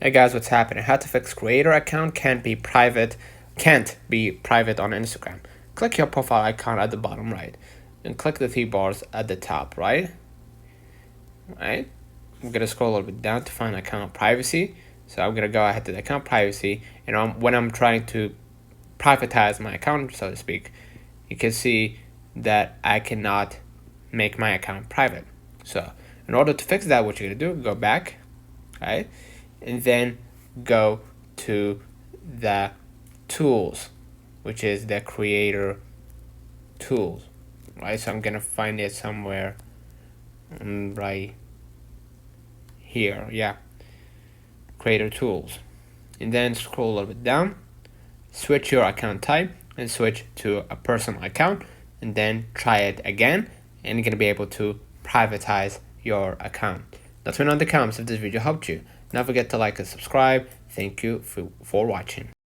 Hey guys, what's happening? How to fix creator account can't be private on Instagram. Click your profile icon at the bottom right and click the three bars at the top right. Right? I'm gonna scroll a little bit down to find account privacy. So I'm gonna go ahead to the account privacy, and when I'm trying to privatize my account, so to speak, you can see that I cannot make my account private. So in order to fix that, what you're gonna do, go back, right, and then go to the tools, which is the creator tools, right? So I'm gonna find it somewhere right here. Yeah, creator tools, and then scroll a little bit down, switch your account type and switch to a personal account, and then try it again, and you're gonna be able to privatize your account. Let me know in the comments if this video helped you. Don't forget to like and subscribe. Thank you for watching.